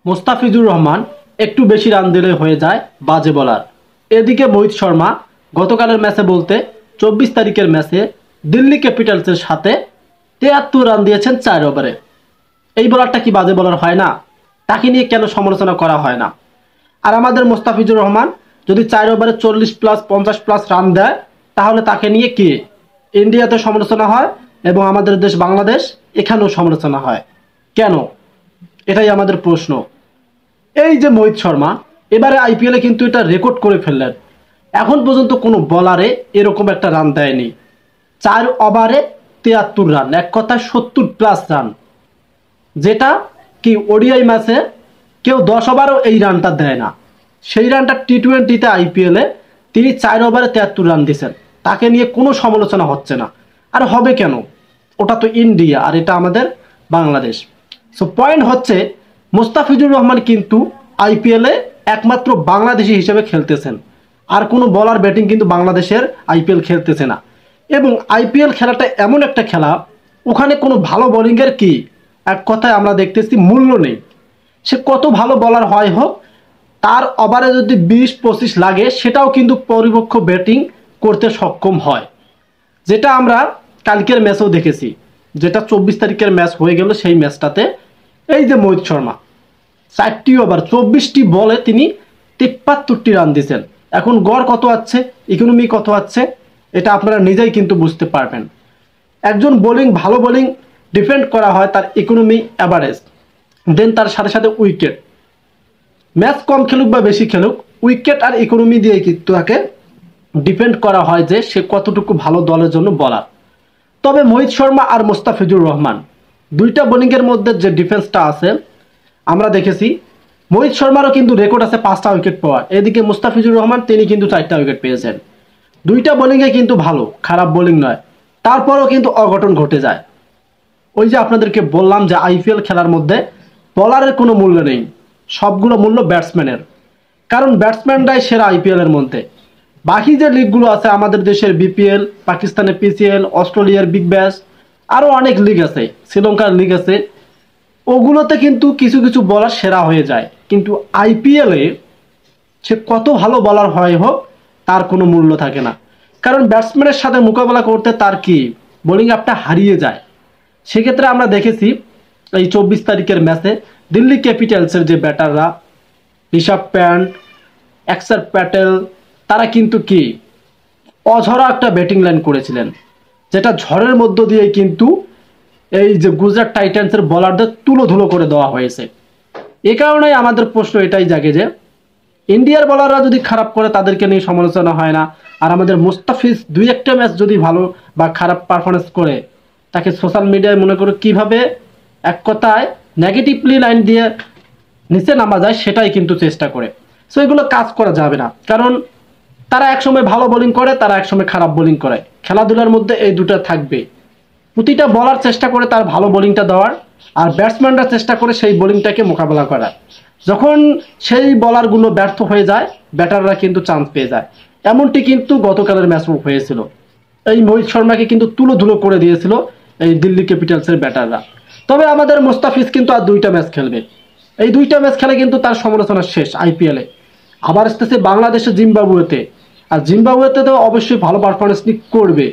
মোস্তাফিজুর রহমান একটু বেশি রান দিলে হয়ে যায় বাজে বলার। এদিকে মোহিত শর্মা গতকালের ম্যাচে বলতে 24 তারিখের ম্যাচে দিল্লি ক্যাপিটালসের সাথে 73 রান দিয়েছেন 4 ওভারে। এই বলারটা কি বাজে বলার হয় না? তাকে নিয়ে কেন সমালোচনা করা হয় না? আর আমাদের মোস্তাফিজুর রহমান যদি 4 ওভারে 40+ 50+ রান দেয়, তাহলে তাকে নিয়ে কি ইন্ডিয়াতে সমালোচনা হয় এবং আমাদের দেশ বাংলাদেশ এখানেও সমালোচনা হয় কেন? এটাই আমাদের প্রশ্ন। এই যে মোহিত শর্মা এবারে আইপিএলে কিন্তু এটা রেকর্ড করে ফেললেন। এখন পর্যন্ত কোনো বলারে এরকম একটা রান দেয়নি। 4 ওভারে 73 রান, এক কথায় 70+ রান, যেটা কি ওডিআই ম্যাচে কেউ 10 ওভারও এই রানটা দেয় না। সেই রানটা টি-20তে আইপিএলে তিনি 4 ওভারে 73 রান দিয়েছেন, তাকে নিয়ে কোনো সমালোচনা হচ্ছে না। আর হবে কেন? ওটা তো ইন্ডিয়া আর এটা আমাদের বাংলাদেশ। সো পয়েন্ট হচ্ছে মোস্তাফিজুর রহমান কিন্তু আইপিএলে একমাত্র বাংলাদেশি হিসেবে খেলতেছেন, আর কোনো বলার ব্যাটিং কিন্তু বাংলাদেশের আইপিএল খেলতেছে না। এবং আইপিএল খেলাটা এমন একটা খেলা, ওখানে কোনো ভালো বোলিংয়ের কি এক কথায় আমরা দেখতেছি মূল্য নেই। সে কত ভালো বলার হয় হোক, তার ওভারে যদি 20-25 লাগে সেটাও কিন্তু পরিপক্ষ ব্যাটিং করতে সক্ষম হয়, যেটা আমরা কালকের ম্যাচেও দেখেছি। যেটা 24 তারিখের ম্যাচ হয়ে গেল, সেই ম্যাচটাতে এই যে মোহিত শর্মা 4টি ওভার 24টি বলে তিনি 73টি রান দিয়েছেন। এখন গড় কত আছে, ইকোনমি কত আছে, এটা আপনারা নিজেই কিন্তু বুঝতে পারবেন। একজন ভালো বোলিং ডিফেন্ড করা হয় তার ইকোনমি অ্যাভারেজ, দেন তার সাথে সাথে উইকেট। ম্যাচ কম খেলুক বা বেশি খেলুক, উইকেট আর ইকোনমি দিয়ে কিন্তু তাকে ডিপেন্ড করা হয় যে সে কতটুকু ভালো দলের জন্য বলার। তবে মোহিত শর্মা আর মোস্তাফিজুর রহমান দুইটা বোলিংয়ের মধ্যে যে ডিফেন্সটা আছে আমরা দেখেছি। মোহিত শর্মারও কিন্তু রেকর্ড আছে 5টা উইকেট পাওয়ার, এদিকে মোস্তাফিজুর রহমান তিনি কিন্তু 4টা উইকেট পেয়েছেন। দুইটা বোলিংয়ে কিন্তু ভালো, খারাপ বোলিং নয়। তারপরেও কিন্তু অঘটন ঘটে যায়। ওই যে আপনাদেরকে বললাম যে আইপিএল খেলার মধ্যে বলারের কোনো মূল্য নেই, সবগুলো মূল্য ব্যাটসম্যানের। কারণ ব্যাটসম্যানরাই সেরা আইপিএল এর মধ্যে। বাকি যে লিগগুলো আছে আমাদের দেশের বিপিএল, পাকিস্তানের পিসিএল, অস্ট্রেলিয়ার বিগ ব্যাশ, আরও অনেক লিগ আছে, শ্রীলঙ্কার লিগ আছে, ওগুলোতে কিন্তু কিছু কিছু বলার সেরা হয়ে যায়। কিন্তু আইপিএলে সে কত ভালো বলার হয় হোক, তার কোনো মূল্য থাকে না। কারণ ব্যাটসম্যানের সাথে মোকাবেলা করতে তার কি বোলিং আপটা হারিয়ে যায়। সেক্ষেত্রে আমরা দেখেছি এই 24 তারিখের ম্যাচে দিল্লি ক্যাপিটালসের যে ব্যাটাররা ঋষভ প্যান্ট, অক্ষর প্যাটেল, তারা কিন্তু কি অঝরা একটা ব্যাটিং লাইন করেছিলেন, যেটা ঝড়ের মধ্য দিয়ে কিন্তু এই যে গুজরাট টাইটান্সের বলারদের তুলোধুলো করে দেওয়া হয়েছে। এ কারণেই আমাদের প্রশ্ন এটাই জাগে যে ইন্ডিয়ার বলাররা যদি খারাপ করে তাদেরকে নিয়ে সমালোচনা হয় না, আর আমাদের মুস্তাফিজ 2-1টা ম্যাচ যদি ভালো বা খারাপ পারফরমেন্স করে তাকে সোশ্যাল মিডিয়ায় মনে করে কিভাবে এক কথায় নেগেটিভলি লাইন দিয়ে নিচে নামা যায় সেটাই কিন্তু চেষ্টা করে। সো এগুলো কাজ করা যাবে না, কারণ তারা একসময় ভালো বোলিং করে, তারা একসময় খারাপ বোলিং করে। খেলাধুলার মধ্যে এই দুটো থাকবে। প্রতিটা বলার চেষ্টা করে তার ভালো বোলিংটা দেওয়ার, আর ব্যাটসম্যানরা চেষ্টা করে সেই বোলিংটাকে মোকাবেলা করার। যখন সেই বলারগুলো ব্যর্থ হয়ে যায়, ব্যাটাররা কিন্তু চান্স পেয়ে যায়। এমনটি কিন্তু গতকালের ম্যাচও হয়েছিল। এই মোহিত শর্মাকে কিন্তু তুলোধুলো করে দিয়েছিল এই দিল্লি ক্যাপিটালসের ব্যাটাররা। তবে আমাদের মোস্তাফিজ কিন্তু আর 2টা ম্যাচ খেলবে। এই 2টা ম্যাচ খেলে কিন্তু তার সমালোচনা শেষ আইপিএলে। আবার আসতেছে বাংলাদেশের জিম্বাবুয়েতে, আর জিম্বাবুয়েতে তো অবশ্যই ভালো পারফরমেন্স করবে।